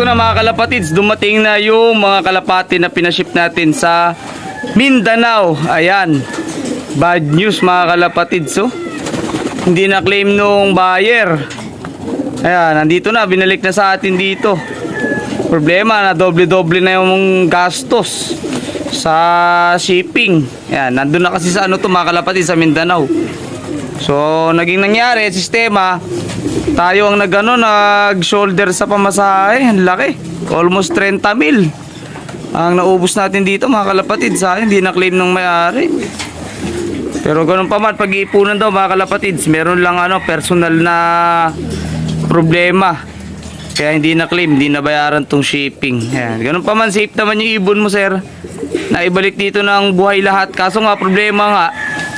Ito na mga kalapatids, dumating na yung mga kalapati na pinaship natin sa Mindanao. Ayan, bad news mga kalapatids. So, hindi na claim nung buyer. Ayan, nandito na, binalik na sa atin dito. Problema na doble-doble na yung gastos sa shipping. Ayan, nandun na kasi sa ano to mga kalapatids, sa Mindanao. So, naging nangyari, sistema, tayo ang nag-shoulder sa pamasahe. Ang laki. Almost 30 mil. Ang naubos natin dito mga kalapatid. Sa akin, hindi na-claim ng may-ari. Pero ganun pa man, pag-iipunan daw mga kalapatids, meron lang personal na problema. Kaya hindi na-claim, hindi nabayaran tong shipping. Ayan. Ganun pa man, safe naman yung ibon mo, sir. Naibalik dito ng buhay lahat. Kaso nga, problema nga,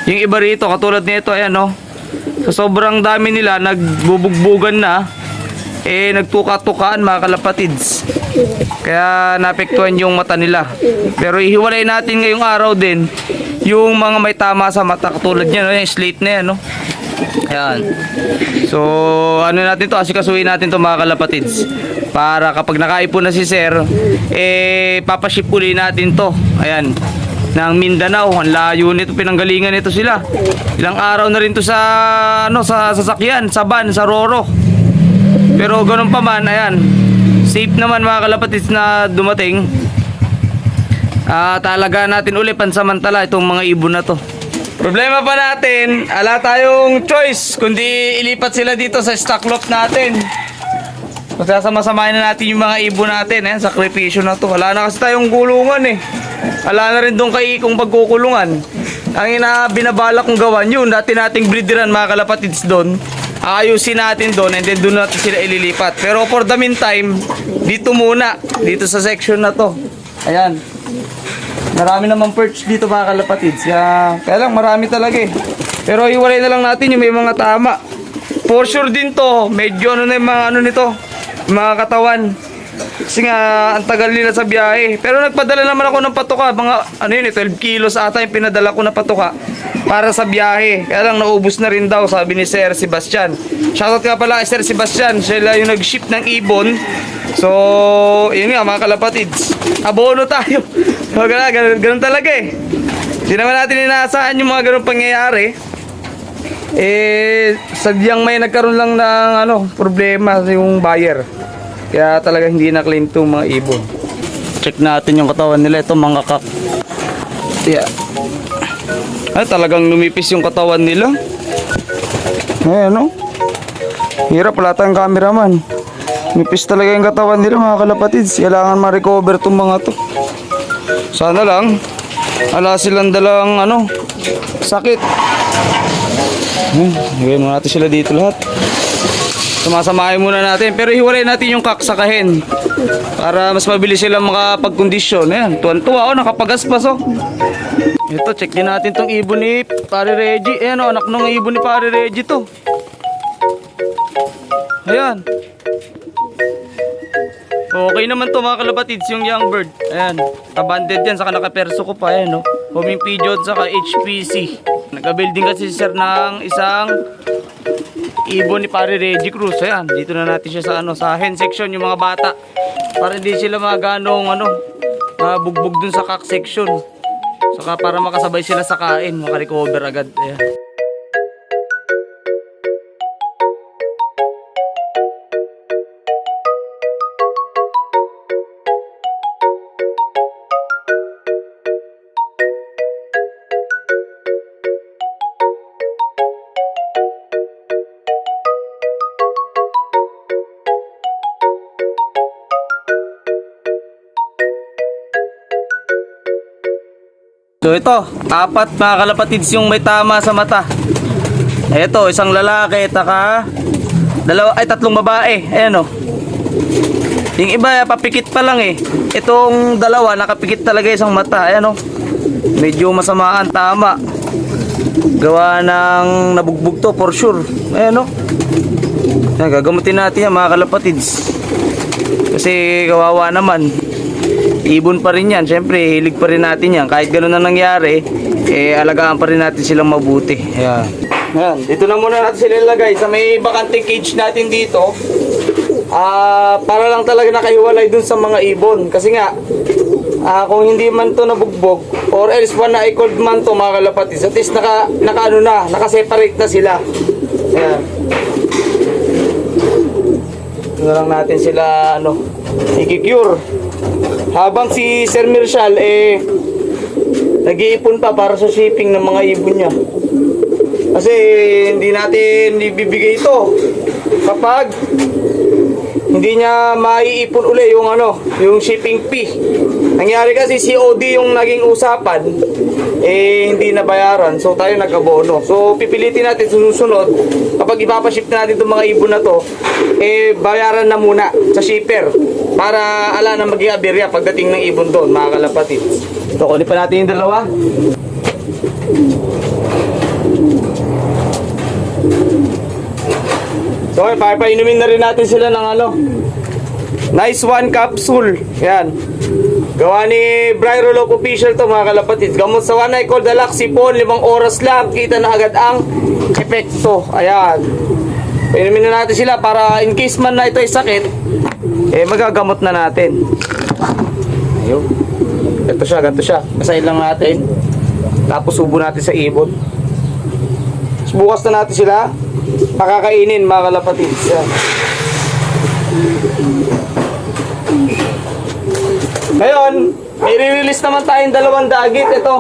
yung iba rito, katulad nito, ayan o. Sa sobrang dami nila, nagbubugbugan na, nagtuka-tukaan mga kalapatids. Kaya naapektuhan yung mata nila. Pero ihiwalay natin ngayong araw din yung mga may tama sa mata, katulad niya, yung slate na yan, no? Ayan. So, natin to, asikasuhin natin to mga kalapatids. Para kapag nakaipon na si sir, papaship uli natin to. Ayan. Ng Mindanao, ang layo nito, pinanggalingan nito sila. Ilang araw na rin to sa sa sasakyan, sa van, sa Roro. Pero ganun pa man, ayan, safe naman mga kalapatids na dumating. Talaga natin uli pansamantala itong mga ibon na to. Problema pa natin, ala tayong choice kundi ilipat sila dito sa stock lot natin. Sasama-samahin na natin yung mga ibon natin. Ayan, sakripisyo na to. Wala na kasi tayong gulungan eh. Wala na rin doon kay ikong pagkukulungan. Ang binabalak kong gawan yun, dati nating breederan mga kalapatids doon. Ayusin natin doon and then doon natin sila ililipat. Pero for the meantime, dito muna. Dito sa section na to. Ayan. Marami namang perch dito mga kalapatids. Kaya lang marami talaga eh. Pero iwalay na lang natin yung may mga tama. For sure din to, medyo na yung mga nito, mga katawan. Kasi nga, ang tagal nila sa biyahe. Pero nagpadala naman ako ng patuka. Mga, 12 kilos ata yung pinadala ko na patuka para sa biyahe. Kaya lang, naubos na rin daw, sabi ni Sir Sebastian. Shoutout nga pala kay Sir Sebastian. Siya yung nag-ship ng ibon. So, yun nga, mga kalapatids. Abono tayo. So, ganun talaga eh. Hindi naman natin inaasahan yung mga ganun pangyayari. Sadyang may nagkaroon lang ng problema yung buyer. Kaya talaga hindi na-claim itong mga ibon. Check natin yung katawan nila. Ito mga kak. Yeah. Talagang lumipis yung katawan nila. Ayan hirap, wala tayong cameraman. Lumipis talaga yung katawan nila mga kalapatids. Kailangan ma-recover itong mga to. Sana lang wala silang dalang sakit. Higay muna natin sila dito lahat. Sumasamahin muna natin. Pero hiwalay natin yung kaksakahin para mas mabilis silang makapagkondisyon. Ayan, tuwan-tuwa nakapagaspas Ito, check din natin tong ibon ni Pare Reggie. Ayan anak ng ibon ni Pare Reggie to. Ayan. Okay naman to mga kalapatids, yung young bird. Ayan, abandoned yan, saka nakaperso ko pa. Ayan homing pigeon, saka HPC. Nagka-building kasi si sir ng isang ibon ni Pare Reggie Cruz. Ayan, dito na natin siya sa hen section yung mga bata. Para hindi sila maganong bugbog dun sa cock section. Saka para makasabay sila sa kain, makarecover agad. Ayan. So ito, 4 mga kalapatids yung may tama sa mata. Ito, isang lalaki, 3 babae. Ayan Yung iba, papikit pa lang eh. Itong 2, nakapikit talaga isang mata. Ayan medyo masama ang tama. Gawa ng nabugbog to for sure. Ayan gagamutin natin yan mga kalapatids. Kasi kawawa naman. Ibon pa rin yan, syempre hilig pa rin natin yan. Kahit gano'n na nangyari, alagaan pa rin natin silang mabuti. Ayan. Ayan, dito na muna natin sila ilagay sa may bakanting cage natin dito. para lang talaga nakahiwalay dun sa mga ibon. Kasi nga, kung hindi man to nabugbog, or else one eye cold man to mga kalapatids, at least naka-separate na sila. Ayan. Ito na lang natin sila, i-cure. Habang si Sir Mirshal, nag-iipon pa para sa shipping ng mga ibon niya. Kasi hindi natin ibibigay ito kapag hindi niya maiipon uli yung shipping fee. Nangyari kasi COD yung naging usapan, hindi nabayaran. So tayo nag-abono. So pipilitin natin susunod, kapag ipapaship natin itong mga ibon na to, bayaran na muna sa shipper para ala na maging aberya pagdating ng ibon doon, mga kalapatids. Ito, kunin pa natin yung dalawa. So, papainumin na rin natin sila ng Nice One capsule. Yan. Gawa ni Bryrolop Official to, mga kalapatids. Gamot sa one eye cold, alak, sipon, 5 oras lang. Kita na agad ang epekto. Ayan. Painumin na natin sila para in case man na ito ay sakit, magagamot na natin. Ayun. Ganito siya. Basahin lang natin. Tapos subo natin sa ibon. Bukas na natin sila pakakainin, mga kalapatids. Yan. Ngayon, i-release naman tayong 2 dagit. Ito,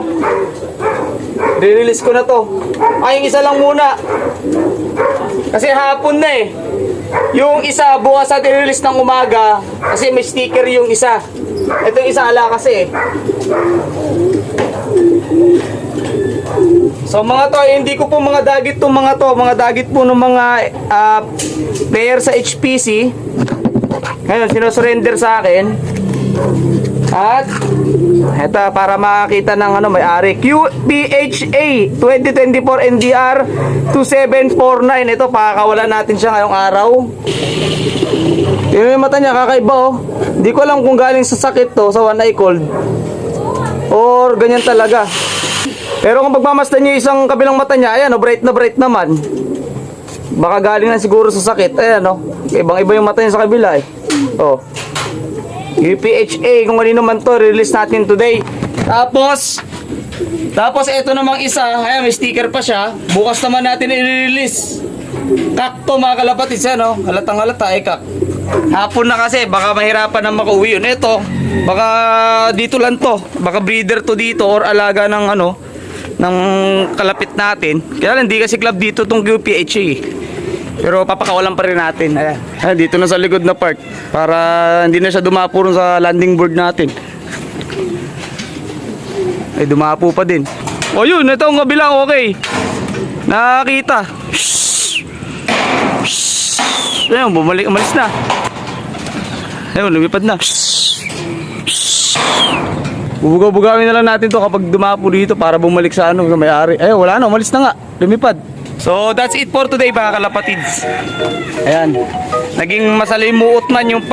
i-release ko na to. Yung isa lang muna kasi hapon na yung isa bukas at i-release ng umaga kasi may sticker yung isa. Ito yung isa ala kasi So mga to, hindi ko po mga dagit to, mga dagit po ng mga player sa HPC. Ngayon, sinosurrender sa akin. At eto, para makakita ng may-ari, QPHA 2024 NDR 2749. Ito, pakakawalan natin siya ngayong araw. Yung mata niya, kakaiba Hindi ko alam kung galing sa sakit to, sa one eye cold, or ganyan talaga. Pero kung pagmamasdan niyo isang kabilang mata niya, ayan bright na bright naman. Baka galing na siguro sa sakit. Ayan ibang-iba yung mata niya sa kabila UPHA, kung kanino man to, release natin today. Tapos ito namang isa, ayan, may sticker pa siya. Bukas naman natin i-release. Kak to, mga kalapatids, halatang halata kak. Hapon na kasi, baka mahirapan na makauwi yun. Ito, baka dito lang to, baka breeder to dito or alaga ng ng kalapit natin. Kaya hindi kasi club dito tong QPHA. Pero papakawalan pa rin natin. Ayan, dito na sa likod na part para hindi na siya dumapo sa landing board natin. Ay, dumapo pa din. Yun, ito ang kabilang okay. Nakakita. Ayun, umalis na. Ayun, lumipad na. Bubugaw-bugawin na lang natin to kapag dumapo dito para bumalik sa sa may-ari. Ayun, wala na, umalis na nga. Lumipad. So, that's it for today, mga kalapatids. Ayan. Naging masalimuot man yung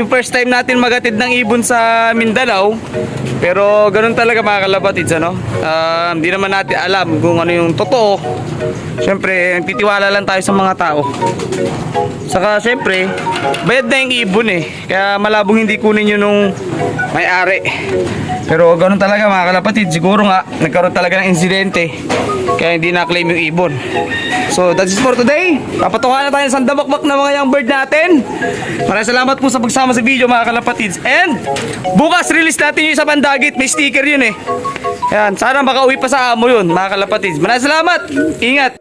first time natin magatid ng ibon sa Mindanao. Pero ganun talaga, mga kalapatids, hindi naman natin alam kung ano yung totoo. Siyempre, titiwala lang tayo sa mga tao. Saka, siyempre, bayad na yung ibon Kaya malabong hindi kunin yun nung may-ari. Pero ganun talaga, mga kalapatids. Siguro nga, nagkaroon talaga ng insidente. Kaya hindi na-claim yung ibon. So, that's it for today. Papatukan na tayo sa sandabakbak na mga young bird natin. Maraming salamat po sa pagsama sa video, mga kalapatids. And, bukas release natin yung isa pang dagit. May sticker yun Ayan, sana makauwi pa sa amo yun, mga kalapatids. Maraming salamat. Ingat.